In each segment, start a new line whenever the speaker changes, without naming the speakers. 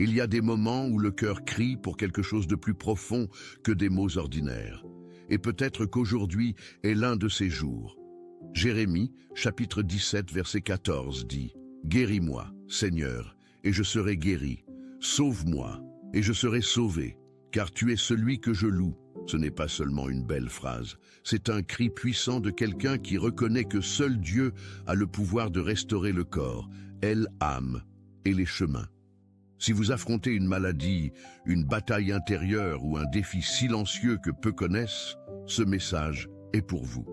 Il y a des moments où le cœur crie pour quelque chose de plus profond que des mots ordinaires. Et peut-être qu'aujourd'hui est l'un de ces jours. Jérémie, chapitre 17, verset 14 dit « Guéris-moi, Seigneur, et je serai guéri. Sauve-moi, et je serai sauvé, car tu es celui que je loue. » Ce n'est pas seulement une belle phrase, c'est un cri puissant de quelqu'un qui reconnaît que seul Dieu a le pouvoir de restaurer le corps, l'âme et les chemins. Si vous affrontez une maladie, une bataille intérieure ou un défi silencieux que peu connaissent, ce message est pour vous.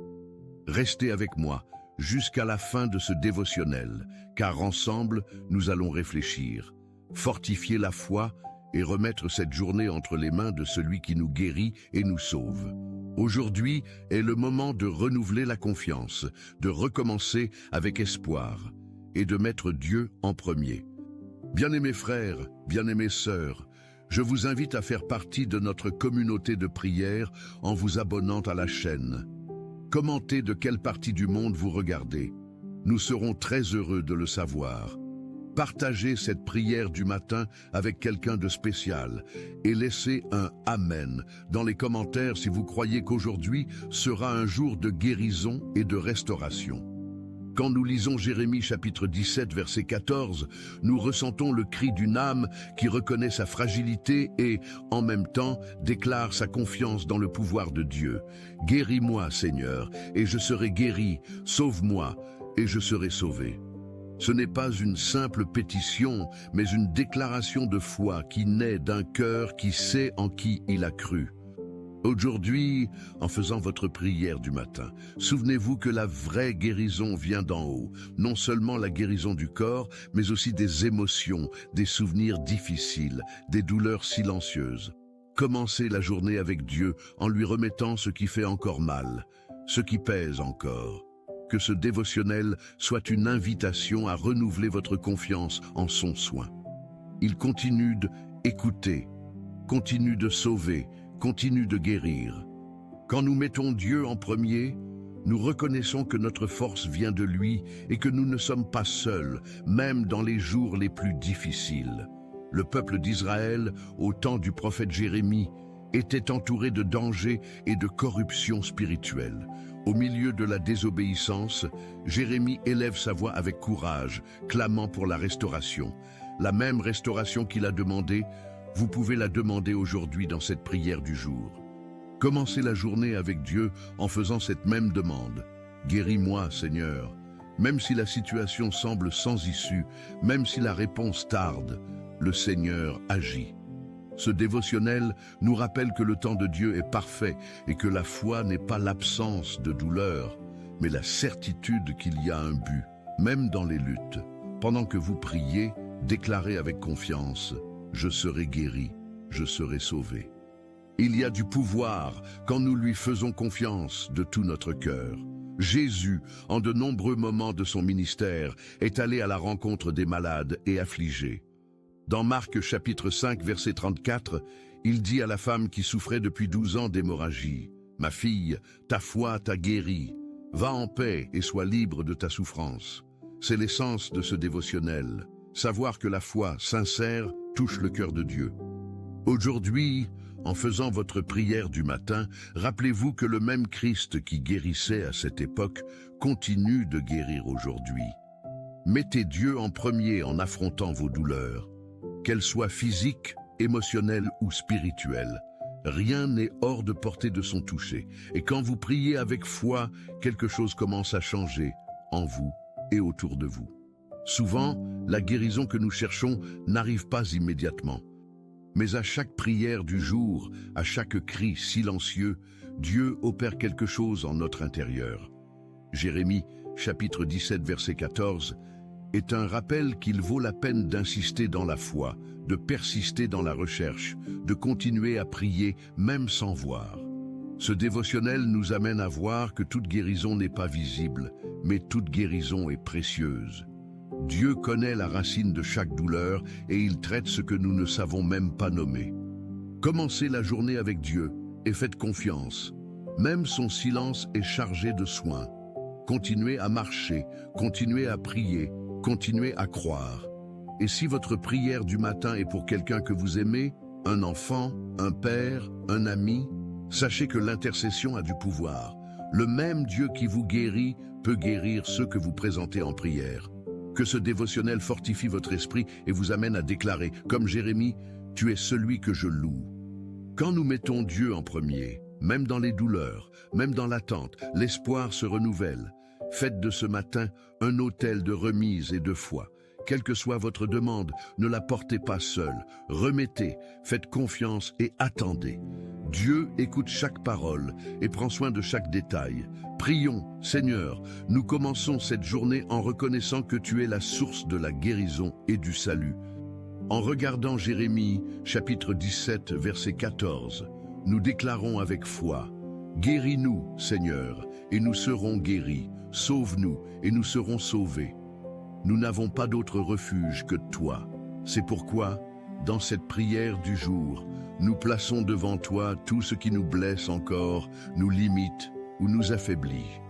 Restez avec moi jusqu'à la fin de ce dévotionnel, car ensemble, nous allons réfléchir, fortifier la foi et remettre cette journée entre les mains de celui qui nous guérit et nous sauve. Aujourd'hui est le moment de renouveler la confiance, de recommencer avec espoir et de mettre Dieu en premier. Bien-aimés frères, bien-aimées sœurs, je vous invite à faire partie de notre communauté de prière en vous abonnant à la chaîne. Commentez de quelle partie du monde vous regardez. Nous serons très heureux de le savoir. Partagez cette prière du matin avec quelqu'un de spécial et laissez un « Amen » dans les commentaires si vous croyez qu'aujourd'hui sera un jour de guérison et de restauration. Quand nous lisons Jérémie chapitre 17 verset 14, nous ressentons le cri d'une âme qui reconnaît sa fragilité et, en même temps, déclare sa confiance dans le pouvoir de Dieu. « Guéris-moi, Seigneur, et je serai guéri. Sauve-moi, et je serai sauvé. » Ce n'est pas une simple pétition, mais une déclaration de foi qui naît d'un cœur qui sait en qui il a cru. Aujourd'hui, en faisant votre prière du matin, souvenez-vous que la vraie guérison vient d'en haut. Non seulement la guérison du corps, mais aussi des émotions, des souvenirs difficiles, des douleurs silencieuses. Commencez la journée avec Dieu en lui remettant ce qui fait encore mal, ce qui pèse encore. Que ce dévotionnel soit une invitation à renouveler votre confiance en son soin. Il continue d'écouter, continue de sauver, continue de guérir. Quand nous mettons Dieu en premier, nous reconnaissons que notre force vient de lui et que nous ne sommes pas seuls, même dans les jours les plus difficiles. Le peuple d'Israël, au temps du prophète Jérémie, était entouré de dangers et de corruption spirituelle. Au milieu de la désobéissance, Jérémie élève sa voix avec courage, clamant pour la restauration. La même restauration qu'il a demandée, vous pouvez la demander aujourd'hui dans cette prière du jour. Commencez la journée avec Dieu en faisant cette même demande. Guéris-moi, Seigneur. Même si la situation semble sans issue, même si la réponse tarde, le Seigneur agit. Ce dévotionnel nous rappelle que le temps de Dieu est parfait et que la foi n'est pas l'absence de douleur, mais la certitude qu'il y a un but, même dans les luttes. Pendant que vous priez, déclarez avec confiance « Je serai guéri, je serai sauvé ». Il y a du pouvoir quand nous lui faisons confiance de tout notre cœur. Jésus, en de nombreux moments de son ministère, est allé à la rencontre des malades et affligés. Dans Marc chapitre 5 verset 34, il dit à la femme qui souffrait depuis 12 ans d'hémorragie, « Ma fille, ta foi t'a guérie. Va en paix et sois libre de ta souffrance. » C'est l'essence de ce dévotionnel, savoir que la foi sincère touche le cœur de Dieu. Aujourd'hui, en faisant votre prière du matin, rappelez-vous que le même Christ qui guérissait à cette époque continue de guérir aujourd'hui. Mettez Dieu en premier en affrontant vos douleurs. Qu'elles soient physiques, émotionnelles ou spirituelles, rien n'est hors de portée de son toucher. Et quand vous priez avec foi, quelque chose commence à changer en vous et autour de vous. Souvent, la guérison que nous cherchons n'arrive pas immédiatement. Mais à chaque prière du jour, à chaque cri silencieux, Dieu opère quelque chose en notre intérieur. Jérémie, chapitre 17, verset 14, est un rappel qu'il vaut la peine d'insister dans la foi, de persister dans la recherche, de continuer à prier même sans voir. Ce dévotionnel nous amène à voir que toute guérison n'est pas visible, mais toute guérison est précieuse. Dieu connaît la racine de chaque douleur et il traite ce que nous ne savons même pas nommer. Commencez la journée avec Dieu et faites confiance. Même son silence est chargé de soins. Continuez à marcher, continuez à prier, continuez à croire. Et si votre prière du matin est pour quelqu'un que vous aimez, un enfant, un père, un ami, sachez que l'intercession a du pouvoir. Le même Dieu qui vous guérit peut guérir ceux que vous présentez en prière. Que ce dévotionnel fortifie votre esprit et vous amène à déclarer, comme Jérémie, « Tu es celui que je loue ». Quand nous mettons Dieu en premier, même dans les douleurs, même dans l'attente, l'espoir se renouvelle. Faites de ce matin un autel de remise et de foi. Quelle que soit votre demande, ne la portez pas seule. Remettez, faites confiance et attendez. Dieu écoute chaque parole et prend soin de chaque détail. Prions, Seigneur, nous commençons cette journée en reconnaissant que tu es la source de la guérison et du salut. En regardant Jérémie, chapitre 17, verset 14, nous déclarons avec foi, « Guéris-nous, Seigneur, et nous serons guéris. Sauve-nous, et nous serons sauvés. » Nous n'avons pas d'autre refuge que toi. C'est pourquoi, dans cette prière du jour, nous plaçons devant toi tout ce qui nous blesse encore, nous limite ou nous affaiblit.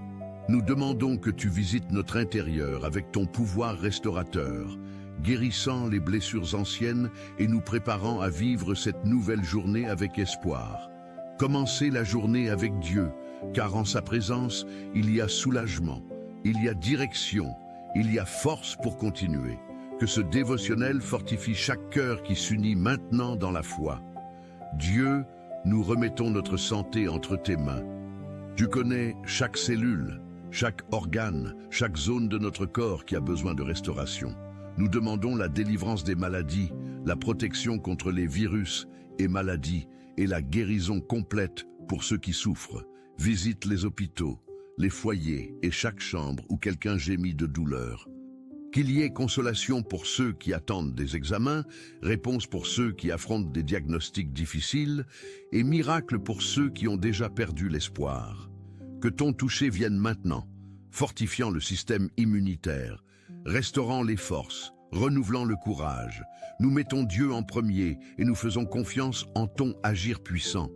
Nous demandons que tu visites notre intérieur avec ton pouvoir restaurateur, guérissant les blessures anciennes et nous préparant à vivre cette nouvelle journée avec espoir. Commencez la journée avec Dieu, car en sa présence, il y a soulagement, il y a direction, il y a force pour continuer. Que ce dévotionnel fortifie chaque cœur qui s'unit maintenant dans la foi. Dieu, nous remettons notre santé entre tes mains. Tu connais chaque cellule, chaque organe, chaque zone de notre corps qui a besoin de restauration. Nous demandons la délivrance des maladies, la protection contre les virus et maladies et la guérison complète pour ceux qui souffrent. Visite les hôpitaux, les foyers et chaque chambre où quelqu'un gémit de douleur. Qu'il y ait consolation pour ceux qui attendent des examens, réponse pour ceux qui affrontent des diagnostics difficiles et miracle pour ceux qui ont déjà perdu l'espoir. Que ton toucher vienne maintenant, fortifiant le système immunitaire, restaurant les forces, renouvelant le courage. Nous mettons Dieu en premier et nous faisons confiance en ton agir puissant.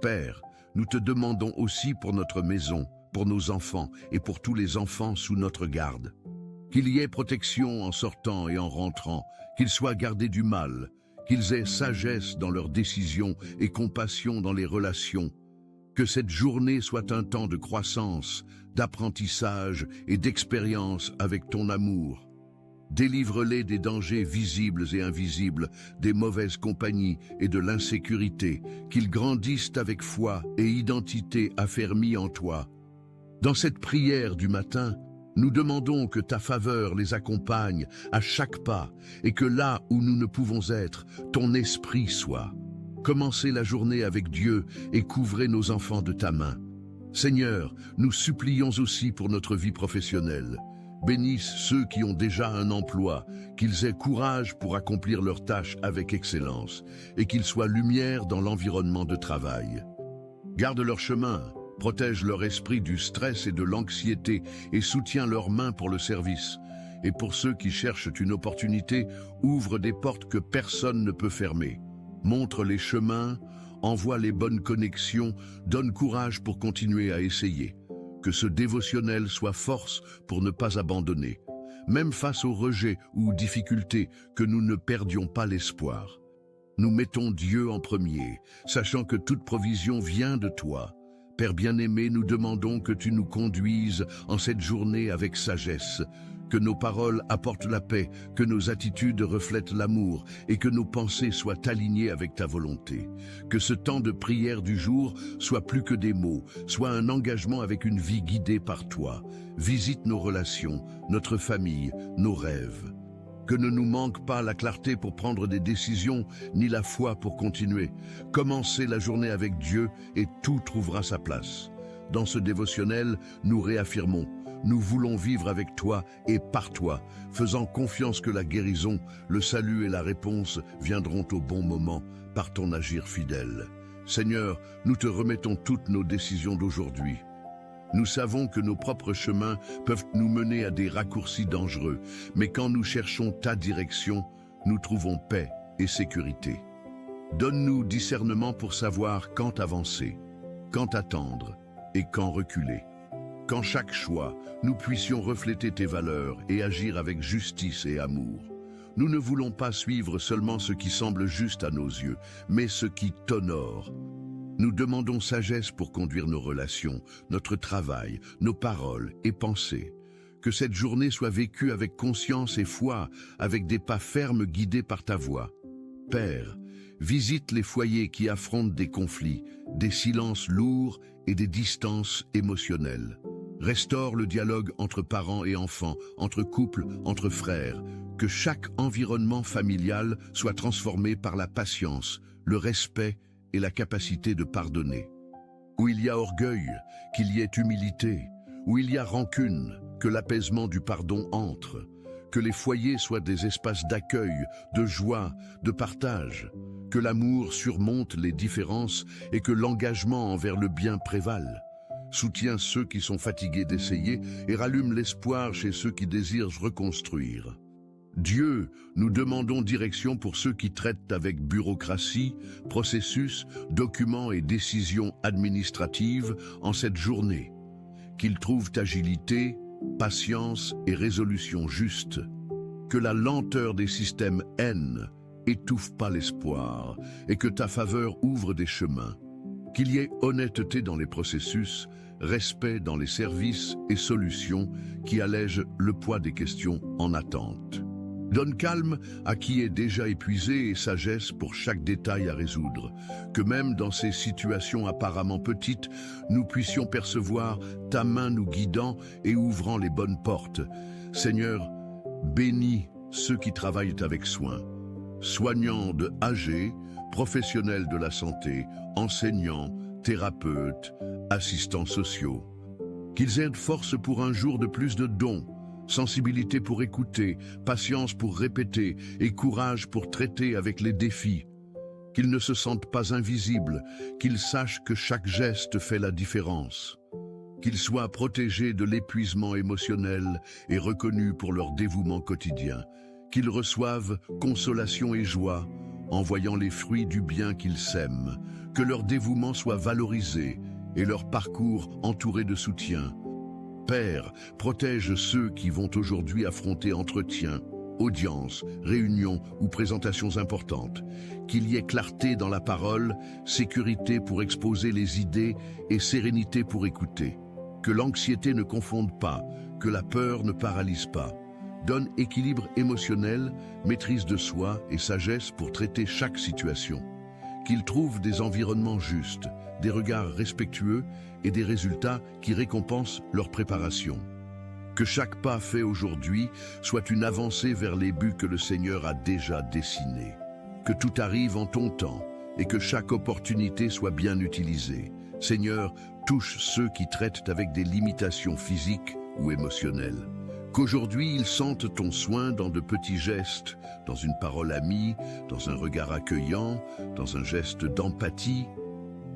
Père, nous te demandons aussi pour notre maison, pour nos enfants et pour tous les enfants sous notre garde. Qu'il y ait protection en sortant et en rentrant, qu'ils soient gardés du mal, qu'ils aient sagesse dans leurs décisions et compassion dans les relations. Que cette journée soit un temps de croissance, d'apprentissage et d'expérience avec ton amour. Délivre-les des dangers visibles et invisibles, des mauvaises compagnies et de l'insécurité, qu'ils grandissent avec foi et identité affermie en toi. Dans cette prière du matin, nous demandons que ta faveur les accompagne à chaque pas et que là où nous ne pouvons être, ton esprit soit. Commencez la journée avec Dieu et couvrez nos enfants de ta main. Seigneur, nous supplions aussi pour notre vie professionnelle. Bénisse ceux qui ont déjà un emploi, qu'ils aient courage pour accomplir leurs tâches avec excellence et qu'ils soient lumière dans l'environnement de travail. Garde leur chemin, protège leur esprit du stress et de l'anxiété et soutiens leurs mains pour le service. Et pour ceux qui cherchent une opportunité, ouvre des portes que personne ne peut fermer. Montre les chemins, envoie les bonnes connexions, donne courage pour continuer à essayer. Que ce dévotionnel soit force pour ne pas abandonner. Même face aux rejets ou aux difficultés, que nous ne perdions pas l'espoir. Nous mettons Dieu en premier, sachant que toute provision vient de toi. Père bien-aimé, nous demandons que tu nous conduises en cette journée avec sagesse, que nos paroles apportent la paix, que nos attitudes reflètent l'amour et que nos pensées soient alignées avec ta volonté. Que ce temps de prière du jour soit plus que des mots, soit un engagement avec une vie guidée par toi. Visite nos relations, notre famille, nos rêves. Que ne nous manque pas la clarté pour prendre des décisions, ni la foi pour continuer. Commencez la journée avec Dieu et tout trouvera sa place. Dans ce dévotionnel, nous réaffirmons. Nous voulons vivre avec toi et par toi, faisant confiance que la guérison, le salut et la réponse viendront au bon moment par ton agir fidèle. Seigneur, nous te remettons toutes nos décisions d'aujourd'hui. Nous savons que nos propres chemins peuvent nous mener à des raccourcis dangereux, mais quand nous cherchons ta direction, nous trouvons paix et sécurité. Donne-nous discernement pour savoir quand avancer, quand attendre et quand reculer. Qu'en chaque choix, nous puissions refléter tes valeurs et agir avec justice et amour. nous ne voulons pas suivre seulement ce qui semble juste à nos yeux, mais ce qui t'honore. Nous demandons sagesse pour conduire nos relations, notre travail, nos paroles et pensées. Que cette journée soit vécue avec conscience et foi, avec des pas fermes guidés par ta voix. Père, visite les foyers qui affrontent des conflits, des silences lourds et des distances émotionnelles. Restaure le dialogue entre parents et enfants, entre couples, entre frères. Que chaque environnement familial soit transformé par la patience, le respect et la capacité de pardonner. Où il y a orgueil, qu'il y ait humilité. Où il y a rancune, que l'apaisement du pardon entre. Que les foyers soient des espaces d'accueil, de joie, de partage. Que l'amour surmonte les différences et que l'engagement envers le bien prévale. Soutiens ceux qui sont fatigués d'essayer et rallume l'espoir chez ceux qui désirent reconstruire. Dieu, nous demandons direction pour ceux qui traitent avec bureaucratie, processus, documents et décisions administratives en cette journée. Qu'ils trouvent agilité, patience et résolution juste. Que la lenteur des systèmes haine étouffe pas l'espoir et que ta faveur ouvre des chemins. Qu'il y ait honnêteté dans les processus, respect dans les services et solutions qui allègent le poids des questions en attente. Donne calme à qui est déjà épuisé et sagesse pour chaque détail à résoudre. Que même dans ces situations apparemment petites, nous puissions percevoir ta main nous guidant et ouvrant les bonnes portes. Seigneur, bénis ceux qui travaillent avec soin. Soignants de âgés, professionnels de la santé, enseignants, thérapeutes, assistants sociaux. Qu'ils aient force pour un jour de plus de dons, sensibilité pour écouter, patience pour répéter et courage pour traiter avec les défis. Qu'ils ne se sentent pas invisibles, qu'ils sachent que chaque geste fait la différence. Qu'ils soient protégés de l'épuisement émotionnel et reconnus pour leur dévouement quotidien. Qu'ils reçoivent consolation et joie en voyant les fruits du bien qu'ils sèment. Que leur dévouement soit valorisé et leur parcours entouré de soutien. Père, protège ceux qui vont aujourd'hui affronter entretiens, audiences, réunions ou présentations importantes. Qu'il y ait clarté dans la parole, sécurité pour exposer les idées et sérénité pour écouter. Que l'anxiété ne confonde pas, que la peur ne paralyse pas. Donne équilibre émotionnel, maîtrise de soi et sagesse pour traiter chaque situation. Qu'ils trouvent des environnements justes, des regards respectueux et des résultats qui récompensent leur préparation. Que chaque pas fait aujourd'hui soit une avancée vers les buts que le Seigneur a déjà dessinés. Que tout arrive en ton temps et que chaque opportunité soit bien utilisée. Seigneur, touche ceux qui traitent avec des limitations physiques ou émotionnelles. Qu'aujourd'hui ils sentent ton soin dans de petits gestes, dans une parole amie, dans un regard accueillant, dans un geste d'empathie.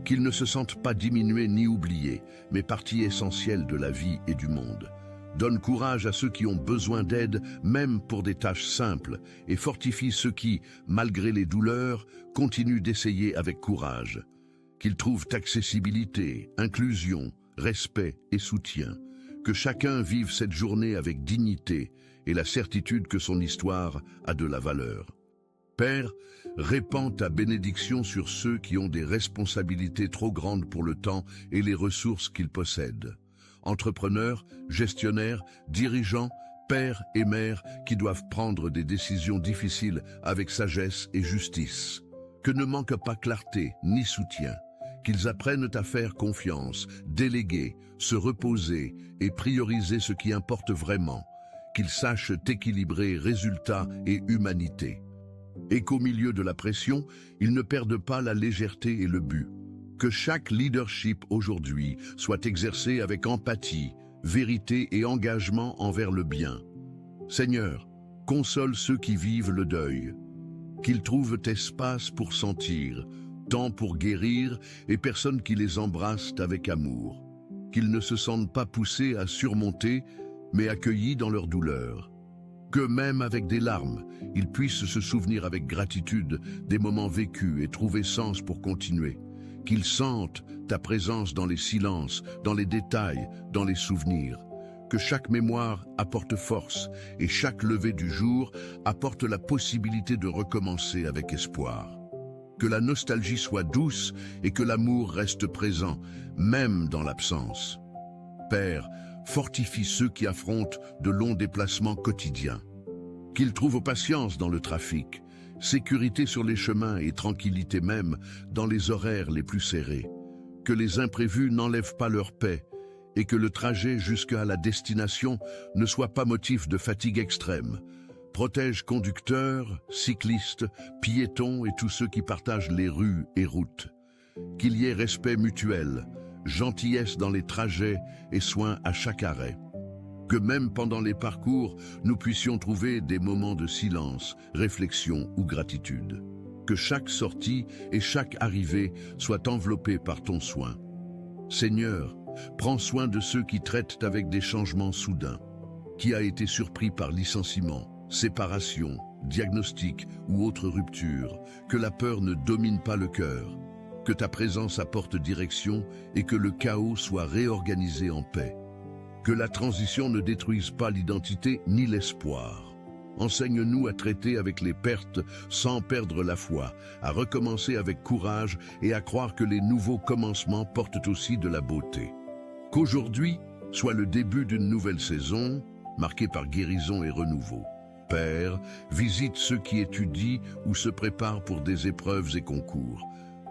Qu'ils ne se sentent pas diminués ni oubliés, mais partie essentielle de la vie et du monde. Donne courage à ceux qui ont besoin d'aide, même pour des tâches simples, et fortifie ceux qui, malgré les douleurs, continuent d'essayer avec courage. Qu'ils trouvent accessibilité, inclusion, respect et soutien. Que chacun vive cette journée avec dignité et la certitude que son histoire a de la valeur. Père, répands ta bénédiction sur ceux qui ont des responsabilités trop grandes pour le temps et les ressources qu'ils possèdent. Entrepreneurs, gestionnaires, dirigeants, pères et mères qui doivent prendre des décisions difficiles avec sagesse et justice. Que ne manque pas clarté ni soutien. Qu'ils apprennent à faire confiance, déléguer, se reposer et prioriser ce qui importe vraiment. Qu'ils sachent équilibrer résultats et humanité. Et qu'au milieu de la pression, ils ne perdent pas la légèreté et le but. Que chaque leadership aujourd'hui soit exercé avec empathie, vérité et engagement envers le bien. Seigneur, console ceux qui vivent le deuil. Qu'ils trouvent espace pour sentir, temps pour guérir et personnes qui les embrassent avec amour. Qu'ils ne se sentent pas poussés à surmonter, mais accueillis dans leur douleur. Que même avec des larmes, ils puissent se souvenir avec gratitude des moments vécus et trouver sens pour continuer. Qu'ils sentent ta présence dans les silences, dans les détails, dans les souvenirs. Que chaque mémoire apporte force et chaque lever du jour apporte la possibilité de recommencer avec espoir. Que la nostalgie soit douce et que l'amour reste présent, même dans l'absence. Père, fortifie ceux qui affrontent de longs déplacements quotidiens. Qu'ils trouvent patience dans le trafic, sécurité sur les chemins et tranquillité même dans les horaires les plus serrés. Que les imprévus n'enlèvent pas leur paix et que le trajet jusqu'à la destination ne soit pas motif de fatigue extrême. Protège conducteurs, cyclistes, piétons et tous ceux qui partagent les rues et routes. Qu'il y ait respect mutuel, gentillesse dans les trajets et soin à chaque arrêt. Que même pendant les parcours, nous puissions trouver des moments de silence, réflexion ou gratitude. Que chaque sortie et chaque arrivée soient enveloppées par ton soin. Seigneur, prends soin de ceux qui traitent avec des changements soudains. Qui a été surpris par licenciement, séparation, diagnostic ou autre rupture, que la peur ne domine pas le cœur. Que ta présence apporte direction et que le chaos soit réorganisé en paix. Que la transition ne détruise pas l'identité ni l'espoir. Enseigne-nous à traiter avec les pertes sans perdre la foi, à recommencer avec courage et à croire que les nouveaux commencements portent aussi de la beauté. Qu'aujourd'hui soit le début d'une nouvelle saison, marquée par guérison et renouveau. Père, visite ceux qui étudient ou se préparent pour des épreuves et concours.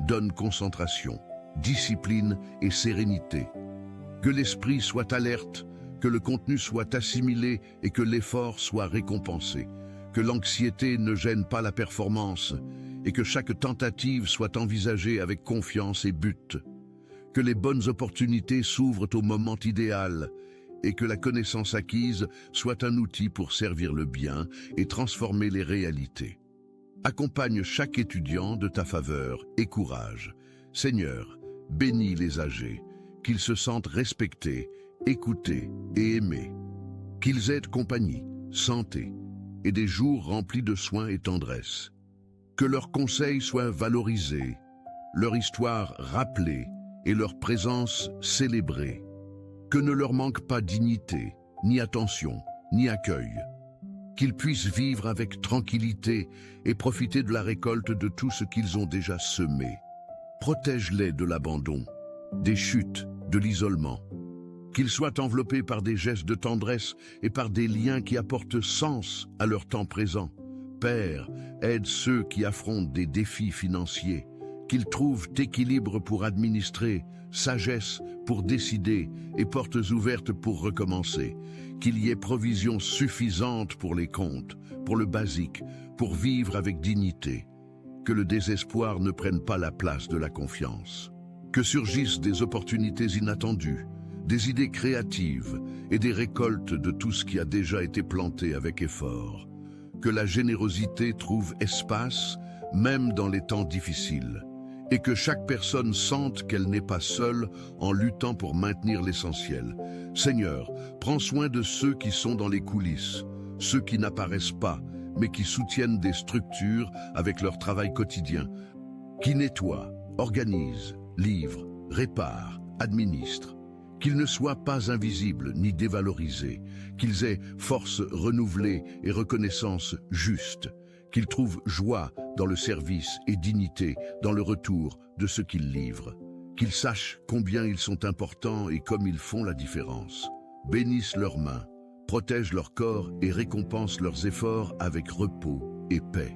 Donne concentration, discipline et sérénité. Que l'esprit soit alerte, que le contenu soit assimilé et que l'effort soit récompensé. Que l'anxiété ne gêne pas la performance et que chaque tentative soit envisagée avec confiance et but. Que les bonnes opportunités s'ouvrent au moment idéal et que la connaissance acquise soit un outil pour servir le bien et transformer les réalités. Accompagne chaque étudiant de ta faveur et courage. Seigneur, bénis les âgés, qu'ils se sentent respectés, écoutés et aimés. Qu'ils aient compagnie, santé et des jours remplis de soins et tendresse. Que leurs conseils soient valorisés, leur histoire rappelée et leur présence célébrée. Que ne leur manque pas dignité, ni attention, ni accueil. Qu'ils puissent vivre avec tranquillité et profiter de la récolte de tout ce qu'ils ont déjà semé. Protège-les de l'abandon, des chutes, de l'isolement. Qu'ils soient enveloppés par des gestes de tendresse et par des liens qui apportent sens à leur temps présent. Père, aide ceux qui affrontent des défis financiers. Qu'ils trouvent équilibre pour administrer, sagesse pour décider et portes ouvertes pour recommencer. Qu'il y ait provision suffisante pour les comptes, pour le basique, pour vivre avec dignité. Que le désespoir ne prenne pas la place de la confiance. Que surgissent des opportunités inattendues, des idées créatives et des récoltes de tout ce qui a déjà été planté avec effort. Que la générosité trouve espace, même dans les temps difficiles. Et que chaque personne sente qu'elle n'est pas seule en luttant pour maintenir l'essentiel. Seigneur, prends soin de ceux qui sont dans les coulisses, ceux qui n'apparaissent pas, mais qui soutiennent des structures avec leur travail quotidien, qui nettoient, organisent, livrent, réparent, administrent. Qu'ils ne soient pas invisibles ni dévalorisés, qu'ils aient force renouvelée et reconnaissance juste. Qu'ils trouvent joie dans le service et dignité dans le retour de ce qu'ils livrent. Qu'ils sachent combien ils sont importants et comme ils font la différence. Bénisse leurs mains, protège leur corps et récompense leurs efforts avec repos et paix.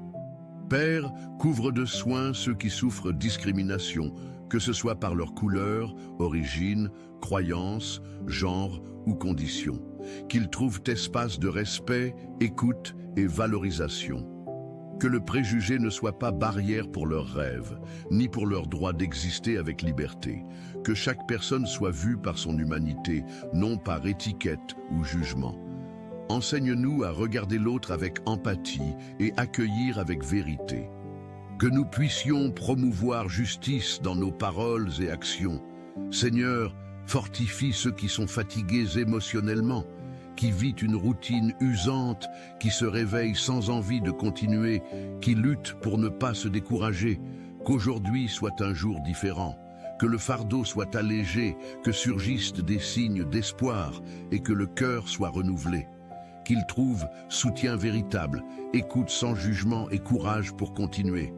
Père, couvre de soins ceux qui souffrent discrimination, que ce soit par leur couleur, origine, croyance, genre ou condition. Qu'ils trouvent espace de respect, écoute et valorisation. Que le préjugé ne soit pas barrière pour leurs rêves, ni pour leur droit d'exister avec liberté. Que chaque personne soit vue par son humanité, non par étiquette ou jugement. Enseigne-nous à regarder l'autre avec empathie et accueillir avec vérité. Que nous puissions promouvoir justice dans nos paroles et actions. Seigneur, fortifie ceux qui sont fatigués émotionnellement, qui vit une routine usante, qui se réveille sans envie de continuer, qui lutte pour ne pas se décourager, qu'aujourd'hui soit un jour différent, que le fardeau soit allégé, que surgissent des signes d'espoir et que le cœur soit renouvelé. Qu'ils trouvent soutien véritable, écoute sans jugement et courage pour continuer.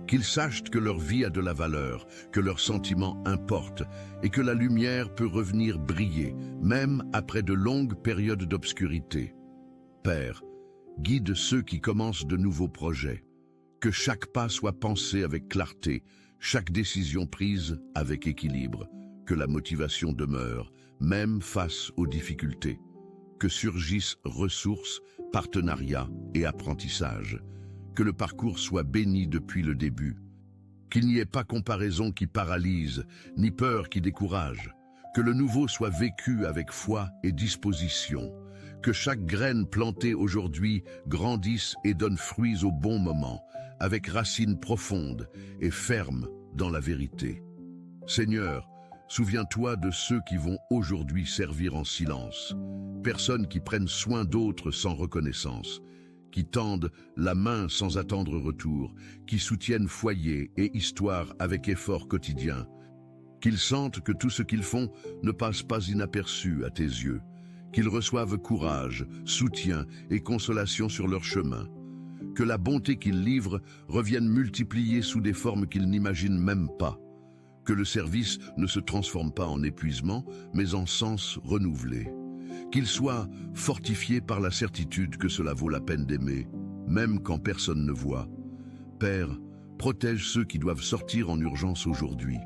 Qu'ils sachent que leur vie a de la valeur, que leurs sentiments importent et que la lumière peut revenir briller, même après de longues périodes d'obscurité. Père, guide ceux qui commencent de nouveaux projets. Que chaque pas soit pensé avec clarté, chaque décision prise avec équilibre. Que la motivation demeure, même face aux difficultés. Que surgissent ressources, partenariats et apprentissages. Que le parcours soit béni depuis le début. Qu'il n'y ait pas comparaison qui paralyse, ni peur qui décourage. Que le nouveau soit vécu avec foi et disposition. Que chaque graine plantée aujourd'hui grandisse et donne fruits au bon moment, avec racines profondes et fermes dans la vérité. Seigneur, souviens-toi de ceux qui vont aujourd'hui servir en silence. Personnes qui prennent soin d'autres sans reconnaissance, qui tendent la main sans attendre retour, qui soutiennent foyer et histoire avec effort quotidien. Qu'ils sentent que tout ce qu'ils font ne passe pas inaperçu à tes yeux, qu'ils reçoivent courage, soutien et consolation sur leur chemin. Que la bonté qu'ils livrent revienne multipliée sous des formes qu'ils n'imaginent même pas. Que le service ne se transforme pas en épuisement, mais en sens renouvelé. Qu'il soit fortifié par la certitude que cela vaut la peine d'aimer, même quand personne ne voit. Père, protège ceux qui doivent sortir en urgence aujourd'hui.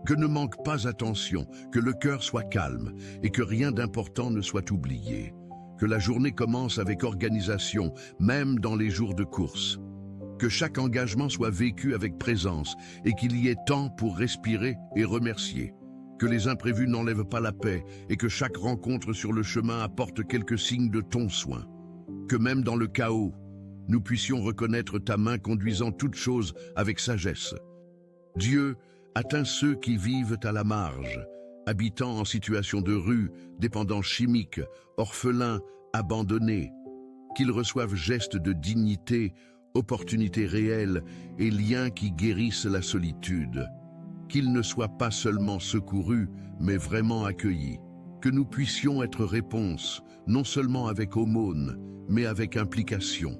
Que ne manque pas attention, que le cœur soit calme et que rien d'important ne soit oublié. Que la journée commence avec organisation, même dans les jours de course. Que chaque engagement soit vécu avec présence et qu'il y ait temps pour respirer et remercier. Que les imprévus n'enlèvent pas la paix et que chaque rencontre sur le chemin apporte quelques signes de ton soin. Que même dans le chaos, nous puissions reconnaître ta main conduisant toutes choses avec sagesse. Dieu, atteins ceux qui vivent à la marge, habitants en situation de rue, dépendants chimiques, orphelins, abandonnés. Qu'ils reçoivent gestes de dignité, opportunités réelles et liens qui guérissent la solitude. Qu'ils ne soient pas seulement secourus, mais vraiment accueillis. Que nous puissions être réponse, non seulement avec aumône, mais avec implication.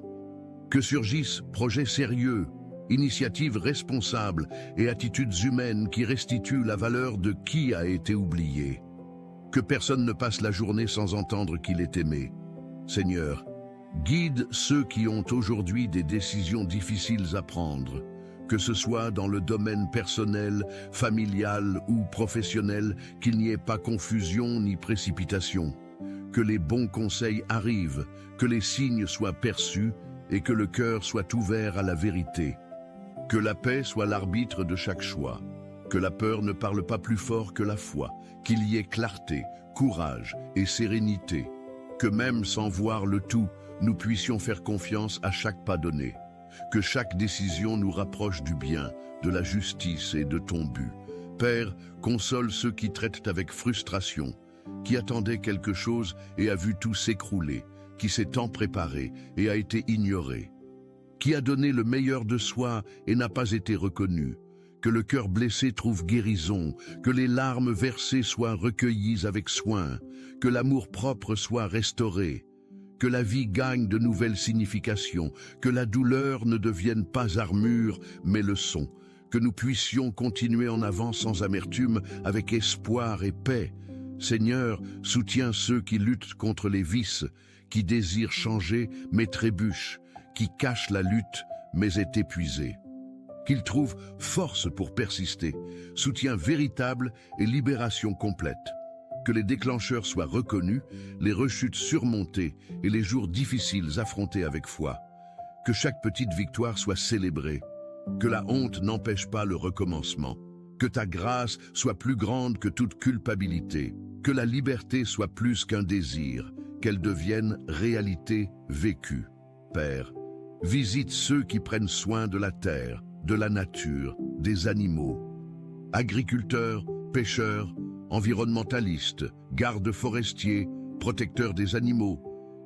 Que surgissent projets sérieux, initiatives responsables et attitudes humaines qui restituent la valeur de qui a été oublié. Que personne ne passe la journée sans entendre qu'il est aimé. Seigneur, guide ceux qui ont aujourd'hui des décisions difficiles à prendre, que ce soit dans le domaine personnel, familial ou professionnel, qu'il n'y ait pas confusion ni précipitation. Que les bons conseils arrivent, que les signes soient perçus et que le cœur soit ouvert à la vérité. Que la paix soit l'arbitre de chaque choix, que la peur ne parle pas plus fort que la foi, qu'il y ait clarté, courage et sérénité, que même sans voir le tout, nous puissions faire confiance à chaque pas donné, que chaque décision nous rapproche du bien, de la justice et de ton but. Père, console ceux qui traitent avec frustration, qui attendaient quelque chose et a vu tout s'écrouler, qui s'est tant préparé et a été ignoré, qui a donné le meilleur de soi et n'a pas été reconnu. Que le cœur blessé trouve guérison, que les larmes versées soient recueillies avec soin, que l'amour propre soit restauré, que la vie gagne de nouvelles significations, que la douleur ne devienne pas armure, mais leçon, que nous puissions continuer en avant sans amertume, avec espoir et paix. Seigneur, soutiens ceux qui luttent contre les vices, qui désirent changer mais trébuchent, qui cachent la lutte mais est épuisé. Qu'ils trouvent force pour persister, soutien véritable et libération complète. Que les déclencheurs soient reconnus, les rechutes surmontées et les jours difficiles affrontés avec foi. Que chaque petite victoire soit célébrée. Que la honte n'empêche pas le recommencement. Que ta grâce soit plus grande que toute culpabilité. Que la liberté soit plus qu'un désir, qu'elle devienne réalité vécue. Père, visite ceux qui prennent soin de la terre, de la nature, des animaux. Agriculteurs, pêcheurs, environnementalistes, gardes forestiers, protecteurs des animaux,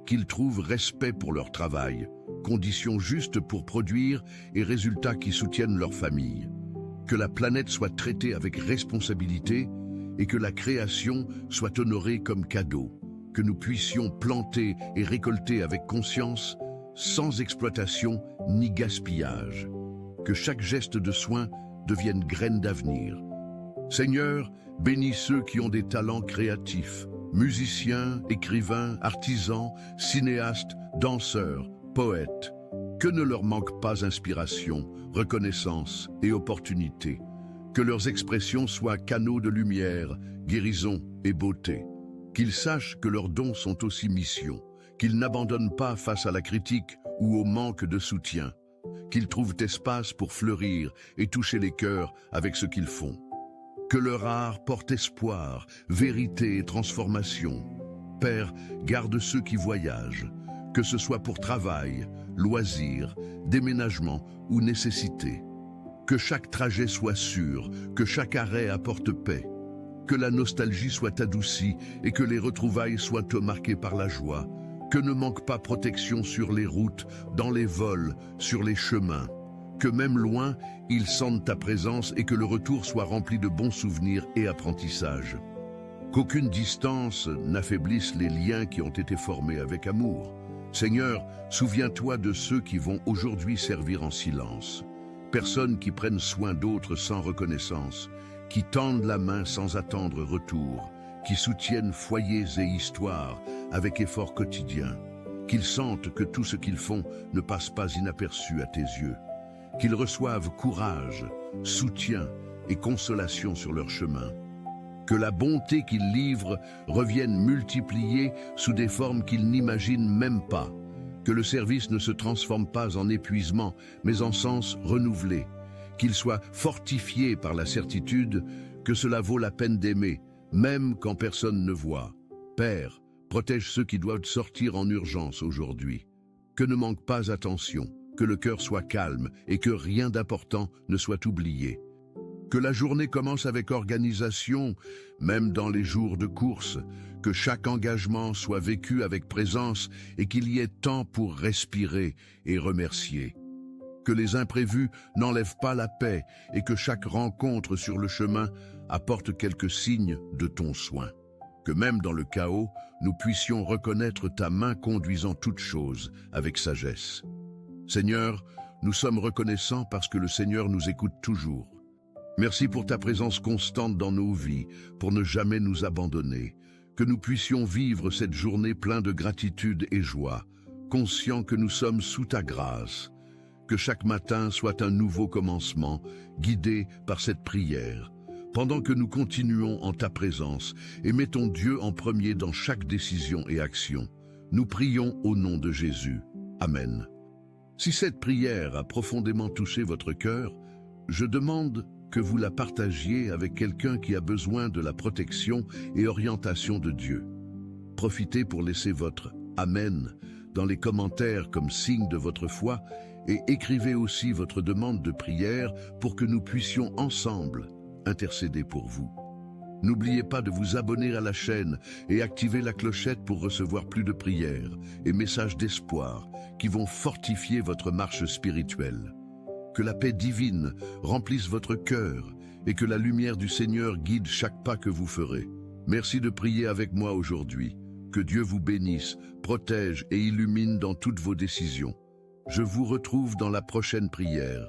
qu'ils trouvent respect pour leur travail, conditions justes pour produire et résultats qui soutiennent leur famille. que la planète soit traitée avec responsabilité et que la création soit honorée comme cadeau, que nous puissions planter et récolter avec conscience, sans exploitation ni gaspillage, que chaque geste de soin devienne graine d'avenir. Seigneur, bénis ceux qui ont des talents créatifs, musiciens, écrivains, artisans, cinéastes, danseurs, poètes. Que ne leur manque pas inspiration, reconnaissance et opportunité. Que leurs expressions soient canaux de lumière, guérison et beauté. Qu'ils sachent que leurs dons sont aussi mission. Qu'ils n'abandonnent pas face à la critique ou au manque de soutien. Qu'ils trouvent espace pour fleurir et toucher les cœurs avec ce qu'ils font. Que leur art porte espoir, vérité et transformation. Père, garde ceux qui voyagent, que ce soit pour travail, loisirs, déménagement ou nécessité. Que chaque trajet soit sûr, que chaque arrêt apporte paix. Que la nostalgie soit adoucie et que les retrouvailles soient marquées par la joie. Que ne manque pas protection sur les routes, dans les vols, sur les chemins. Que même loin, ils sentent ta présence et que le retour soit rempli de bons souvenirs et apprentissages. Qu'aucune distance n'affaiblisse les liens qui ont été formés avec amour. Seigneur, souviens-toi de ceux qui vont aujourd'hui servir en silence. Personnes qui prennent soin d'autres sans reconnaissance, qui tendent la main sans attendre retour, qui soutiennent foyers et histoires avec effort quotidien, qu'ils sentent que tout ce qu'ils font ne passe pas inaperçu à tes yeux, qu'ils reçoivent courage, soutien et consolation sur leur chemin. Que la bonté qu'ils livrent revienne multipliée sous des formes qu'ils n'imaginent même pas. Que le service ne se transforme pas en épuisement, mais en sens renouvelé. Qu'il soit fortifié par la certitude que cela vaut la peine d'aimer, même quand personne ne voit. Père, protège ceux qui doivent sortir en urgence aujourd'hui. Que ne manque pas attention, que le cœur soit calme et que rien d'important ne soit oublié. Que la journée commence avec organisation, même dans les jours de course, que chaque engagement soit vécu avec présence et qu'il y ait temps pour respirer et remercier. Que les imprévus n'enlèvent pas la paix et que chaque rencontre sur le chemin apporte quelques signes de ton soin. Que même dans le chaos, nous puissions reconnaître ta main conduisant toutes choses avec sagesse. Seigneur, nous sommes reconnaissants parce que le Seigneur nous écoute toujours. Merci pour ta présence constante dans nos vies, pour ne jamais nous abandonner. Que nous puissions vivre cette journée pleine de gratitude et joie, conscients que nous sommes sous ta grâce. Que chaque matin soit un nouveau commencement, guidé par cette prière. Pendant que nous continuons en ta présence et mettons Dieu en premier dans chaque décision et action, nous prions au nom de Jésus. Amen. Si cette prière a profondément touché votre cœur, je demande que vous la partagiez avec quelqu'un qui a besoin de la protection et orientation de Dieu. Profitez pour laisser votre « Amen » dans les commentaires comme signe de votre foi et écrivez aussi votre demande de prière pour que nous puissions ensemble intercéder pour vous. N'oubliez pas de vous abonner à la chaîne et activer la clochette pour recevoir plus de prières et messages d'espoir qui vont fortifier votre marche spirituelle. Que la paix divine remplisse votre cœur et que la lumière du Seigneur guide chaque pas que vous ferez. Merci de prier avec moi aujourd'hui. Que Dieu vous bénisse, protège et illumine dans toutes vos décisions. Je vous retrouve dans la prochaine prière.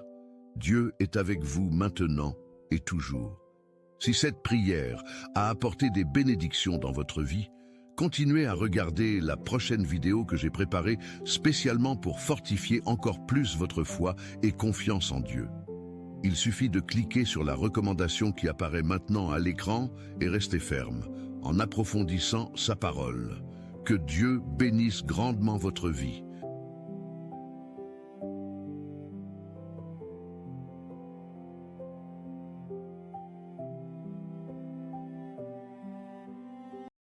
Dieu est avec vous maintenant et toujours. Si cette prière a apporté des bénédictions dans votre vie, continuez à regarder la prochaine vidéo que j'ai préparée spécialement pour fortifier encore plus votre foi et confiance en Dieu. Il suffit de cliquer sur la recommandation qui apparaît maintenant à l'écran et rester ferme, en approfondissant sa parole. Que Dieu bénisse grandement votre vie.